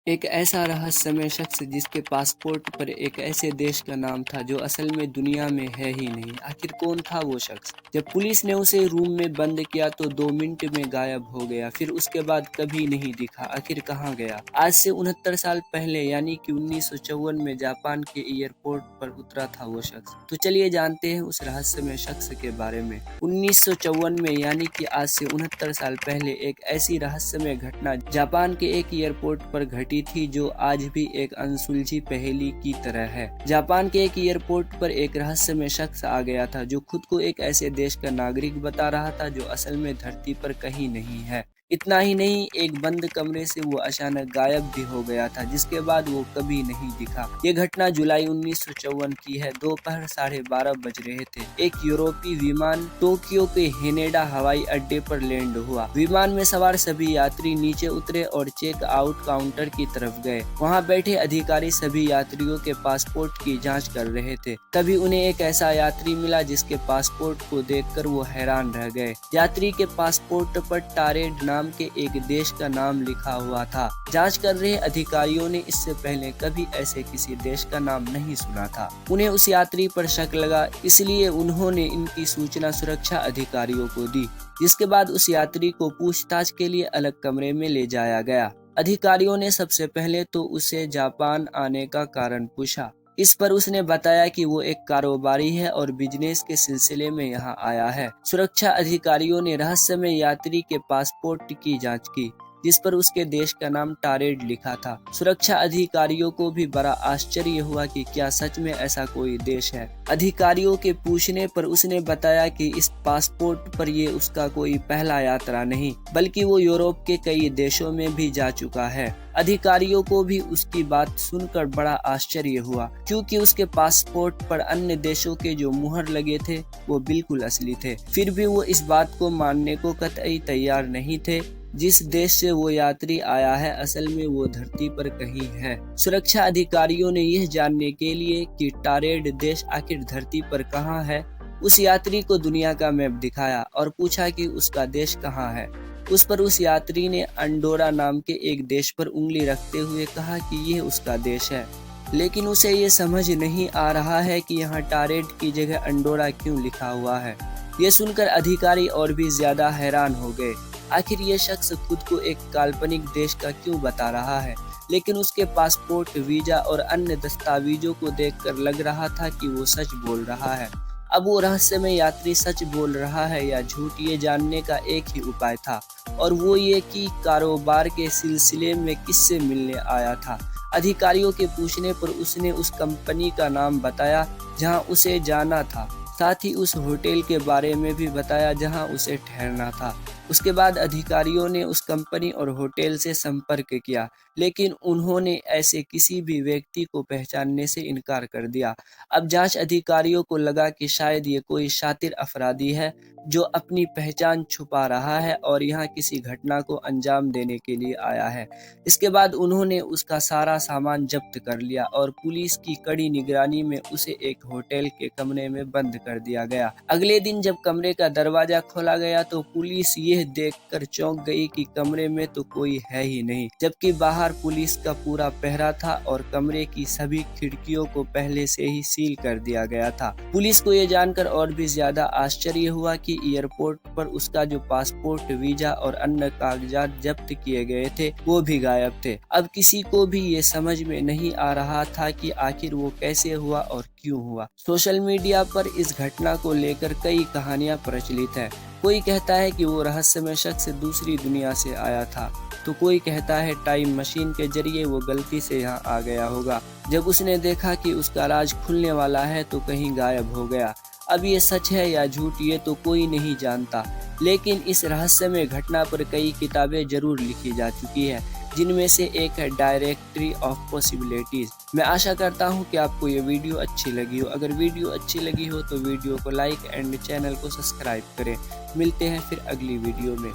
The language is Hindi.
एक ऐसा रहस्यमय शख्स जिसके पासपोर्ट पर एक ऐसे देश का नाम था जो असल में दुनिया में है ही नहीं। आखिर कौन था वो शख्स? जब पुलिस ने उसे रूम में बंद किया तो 2 मिनट में गायब हो गया, फिर उसके बाद कभी नहीं दिखा। आखिर कहाँ गया? आज से 69 साल पहले यानी कि 1954 में जापान के एयरपोर्ट पर उतरा था वो शख्स। तो चलिए जानते हैं उस रहस्यमय शख्स के बारे में। 1954 में यानी कि आज से 69 साल पहले एक ऐसी रहस्यमय घटना जापान के एक एयरपोर्ट पर घटी थी जो आज भी एक अनसुलझी पहेली की तरह है। जापान के एक एयरपोर्ट पर एक रहस्यमय शख्स आ गया था जो खुद को एक ऐसे देश का नागरिक बता रहा था जो असल में धरती पर कहीं नहीं है। इतना ही नहीं, एक बंद कमरे से वो अचानक गायब भी हो गया था, जिसके बाद वो कभी नहीं दिखा। ये घटना जुलाई 1954 की है। दोपहर 12:30 बज रहे थे। एक यूरोपीय विमान टोक्यो के हेनेडा हवाई अड्डे पर लैंड हुआ। विमान में सवार सभी यात्री नीचे उतरे और चेक आउट काउंटर की तरफ गए। वहाँ बैठे अधिकारी सभी यात्रियों के पासपोर्ट की जाँच कर रहे थे। तभी उन्हें एक ऐसा यात्री मिला जिसके पासपोर्ट को देखकर वो हैरान रह गए। यात्री के पासपोर्ट पर टारेड नाम के एक देश का नाम लिखा हुआ था। जांच कर रहे अधिकारियों ने इससे पहले कभी ऐसे किसी देश का नाम नहीं सुना था। उन्हें उस यात्री पर शक लगा, इसलिए उन्होंने इनकी सूचना सुरक्षा अधिकारियों को दी, जिसके बाद उस यात्री को पूछताछ के लिए अलग कमरे में ले जाया गया। अधिकारियों ने सबसे पहले तो उसे जापान आने का कारण पूछा। इस पर उसने बताया कि वो एक कारोबारी है और बिजनेस के सिलसिले में यहाँ आया है। सुरक्षा अधिकारियों ने रहस्यमय यात्री के पासपोर्ट की जांच की, जिस पर उसके देश का नाम टारेड लिखा था। सुरक्षा अधिकारियों को भी बड़ा आश्चर्य हुआ कि क्या सच में ऐसा कोई देश है। अधिकारियों के पूछने पर उसने बताया कि इस पासपोर्ट पर ये उसका कोई पहला यात्रा नहीं, बल्कि वो यूरोप के कई देशों में भी जा चुका है। अधिकारियों को भी उसकी बात सुनकर बड़ा आश्चर्य हुआ, क्योंकि उसके पासपोर्ट पर अन्य देशों के जो मुहर लगे थे वो बिल्कुल असली थे। फिर भी वो इस बात को मानने को कतई तैयार नहीं थे, जिस देश से वो यात्री आया है असल में वो धरती पर कहीं है। सुरक्षा अधिकारियों ने यह जानने के लिए कि टारेड देश आखिर धरती पर कहाँ है, उस यात्री को दुनिया का मैप दिखाया और पूछा कि उसका देश कहाँ है। उस पर उस यात्री ने अंडोरा नाम के एक देश पर उंगली रखते हुए कहा कि यह उसका देश है, लेकिन उसे ये समझ नहीं आ रहा है कि यहाँ टारेड की जगह अंडोरा क्यों लिखा हुआ है। ये सुनकर अधिकारी और भी ज्यादा हैरान हो गए। आखिर ये शख्स खुद को एक काल्पनिक देश का क्यों बता रहा है, लेकिन उसके पासपोर्ट, वीजा और अन्य दस्तावेजों को देखकर लग रहा था कि वो सच बोल रहा है। अब वो रहस्यमय यात्री सच बोल रहा है या झूठ, ये जानने का एक ही उपाय था, और वो ये कि कारोबार के सिलसिले में किससे मिलने आया था। अधिकारियों के पूछने पर उसने उस कंपनी का नाम बताया जहां उसे जाना था, साथ ही उस होटल के बारे में भी बताया जहां उसे ठहरना था। उसके बाद अधिकारियों ने उस कंपनी और होटल से संपर्क किया, लेकिन उन्होंने ऐसे किसी भी व्यक्ति को पहचानने से इनकार कर दिया। अब जांच अधिकारियों को लगा कि शायद ये कोई शातिर अपराधी है जो अपनी पहचान छुपा रहा है और यहाँ किसी घटना को अंजाम देने के लिए आया है। इसके बाद उन्होंने उसका सारा सामान जब्त कर लिया और पुलिस की कड़ी निगरानी में उसे एक होटल के कमरे में बंद कर दिया गया। अगले दिन जब कमरे का दरवाजा खोला गया तो पुलिस यह देखकर चौंक गई कि कमरे में तो कोई है ही नहीं, जबकि बाहर पुलिस का पूरा पहरा था और कमरे की सभी खिड़कियों को पहले से ही सील कर दिया गया था। पुलिस को यह जानकर और भी ज्यादा आश्चर्य हुआ कि एयरपोर्ट पर उसका जो पासपोर्ट, वीजा और अन्य कागजात जब्त किए गए थे वो भी गायब थे। अब किसी को भी ये समझ में नहीं आ रहा था कि आखिर वो कैसे हुआ और क्यों हुआ। सोशल मीडिया पर इस घटना को लेकर कई कहानियां प्रचलित है। कोई कहता है कि वो रहस्यमय शख्स दूसरी दुनिया से आया था, तो कोई कहता है टाइम मशीन के जरिए वो गलती से यहाँ आ गया होगा। जब उसने देखा कि उसका राज खुलने वाला है तो कहीं गायब हो गया। अब ये सच है या झूठ ये तो कोई नहीं जानता, लेकिन इस रहस्यमय घटना पर कई किताबें जरूर लिखी जा चुकी है, जिनमें से एक है डायरेक्टरी ऑफ पॉसिबिलिटीज। मैं आशा करता हूँ कि आपको ये वीडियो अच्छी लगी हो। अगर वीडियो अच्छी लगी हो तो वीडियो को लाइक एंड चैनल को सब्सक्राइब करें। मिलते हैं फिर अगली वीडियो में।